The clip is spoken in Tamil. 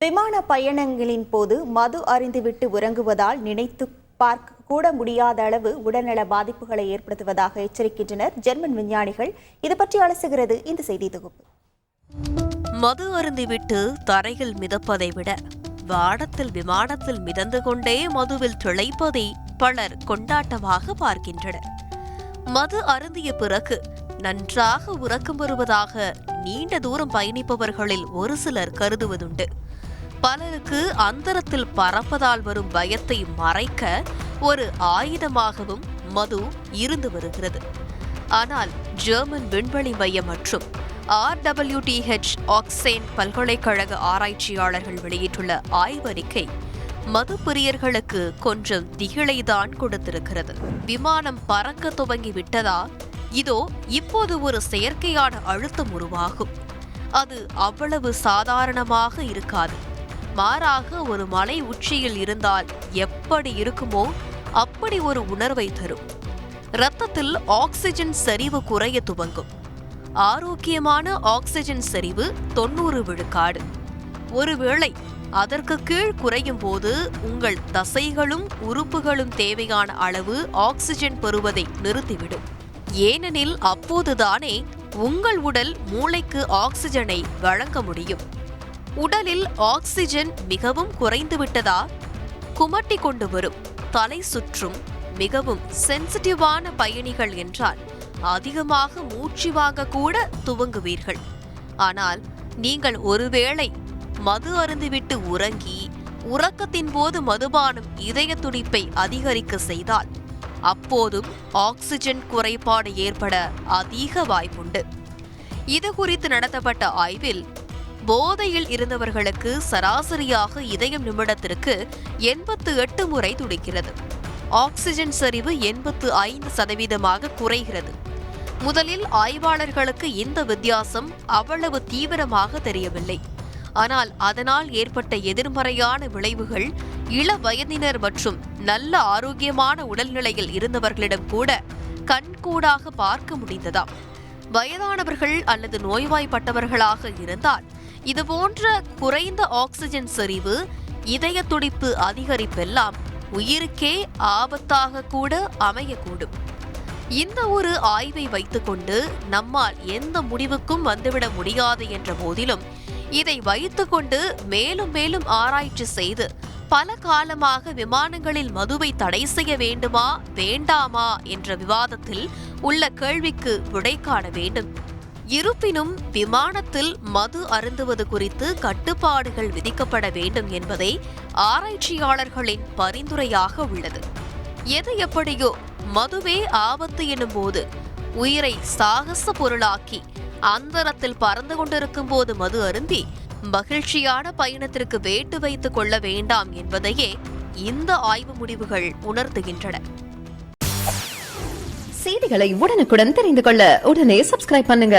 விமான பயணங்களின் போது மது அருந்திவிட்டு உறங்குவதால் நினைத்து பார்க்க கூட முடியாத அளவு உடல்நல பாதிப்புகளை ஏற்படுத்துவதாக எச்சரிக்கின்றனர் ஜெர்மன் விஞ்ஞானிகள். இது பற்றி அலசுகிறது இந்த செய்தி தொகுப்பு. மது அருந்திவிட்டு தரையில் மிதப்பதை விட வானத்தில் விமானத்தில் மிதந்து கொண்டே மதுவில் திளைப்பதை பலர் கொண்டாட்டமாக பார்க்கின்றனர். மது அருந்திய பிறகு நன்றாக உறக்கம் வருவதாக நீண்ட தூரம் பயணிப்பவர்களில் ஒரு சிலர் கருதுவதுண்டு. பலருக்கு அந்தரத்தில் பறப்பதால் வரும் பயத்தை மறைக்க ஒரு ஆயுதமாகவும் மது இருந்து வருகிறது. ஆனால் ஜெர்மன் விண்வெளி மையம் மற்றும் RWTH ஆக்சேன் பல்கலைக்கழக ஆராய்ச்சியாளர்கள் வெளியிட்டுள்ள ஆய்வறிக்கை மது பிரியர்களுக்கு கொஞ்சம் திகிலைதான் கொடுத்திருக்கிறது. விமானம் பறக்க துவங்கி விட்டதா, இதோ இப்போது ஒரு செயற்கையான அழுத்தம் உருவாகும். அது அவ்வளவு சாதாரணமாக இருக்காது. மாறாக ஒரு மலை உச்சியில் இருந்தால் எப்படி இருக்குமோ அப்படி ஒரு உணர்வை தரும். இரத்தத்தில் ஆக்சிஜன் செறிவு குறைய துவங்கும். ஆரோக்கியமான ஆக்சிஜன் செறிவு 90 விழுக்காடு. ஒருவேளை அதற்கு கீழ் குறையும் போது உங்கள் தசைகளும் உறுப்புகளும் தேவையான அளவு ஆக்சிஜன் பெறுவதை நிறுத்திவிடும். ஏனெனில் அப்போதுதானே உங்கள் உடல் மூளைக்கு ஆக்சிஜனை வழங்க முடியும். உடலில் ஆக்சிஜன் மிகவும் குறைந்துவிட்டதா, குமட்டி கொண்டு வரும், தலை சுற்றும், மிகவும் சென்சிட்டிவான பயணிகள் என்றால் அதிகமாக மூச்சு வாங்க கூட துவங்குவீர்கள். ஆனால் நீங்கள் ஒருவேளை மது அருந்திவிட்டு உறங்கி உறக்கத்தின் போது மதுபானம் இதய துடிப்பை அதிகரிக்க செய்தால் அப்போதும் ஆக்சிஜன் குறைபாடு ஏற்பட அதிக வாய்ப்புண்டு. இது குறித்து நடத்தப்பட்ட ஆய்வில் போதையில் இருந்தவர்களுக்கு சராசரியாக இதயம் நிமிடத்திற்கு 88 முறை துடிக்கிறது. ஆக்சிஜன் சரிவு 85% குறைகிறது. முதலில் ஆய்வாளர்களுக்கு இந்த வித்தியாசம் அவ்வளவு தீவிரமாக தெரியவில்லை. ஆனால் அதனால் ஏற்பட்ட எதிர்மறையான விளைவுகள் இள வயதினர் மற்றும் நல்ல ஆரோக்கியமான உடல்நிலையில் இருந்தவர்களிடம் கூட கண்கூடாக பார்க்க முடிந்ததாம். வயதானவர்கள் அல்லது நோய்வாய்ப்பட்டவர்களாக இருந்தால் இதுபோன்ற குறைந்த ஆக்சிஜன் செறிவு, இதய துடிப்பு அதிகரிப்பெல்லாம் உயிருக்கே ஆபத்தாக கூட அமையக்கூடும். இந்த ஒரு ஆய்வை வைத்துக்கொண்டு நம்மால் எந்த முடிவுக்கும் வந்துவிட முடியாது என்ற போதிலும் இதை வைத்துக்கொண்டு மேலும் மேலும் ஆராய்ச்சி செய்து பல காலமாக விமானங்களில் மதுவை தடை செய்ய வேண்டுமா வேண்டாமா என்ற விவாதத்தில் உள்ள கேள்விக்கு விடை காண வேண்டும். இருப்பினும் விமானத்தில் மது அருந்துவது குறித்து கட்டுப்பாடுகள் விதிக்கப்பட வேண்டும் என்பதே ஆராய்ச்சியாளர்களின் பரிந்துரையாக உள்ளது. எது எப்படியோ மதுவே ஆபத்து எனும் போது உயிரை சாகச பொருளாக்கி அந்தரத்தில் பறந்து கொண்டிருக்கும் போது மது அருந்தி மகிழ்ச்சியான பயணத்திற்கு வேட்டு வைத்துக் கொள்ள வேண்டாம் என்பதையே இந்த ஆய்வு முடிவுகள் உணர்த்துகின்றன. செய்திகளை உடனுக்குடன் தெரிந்து கொள்ள உடனே சப்ஸ்கிரைப் பண்ணுங்க.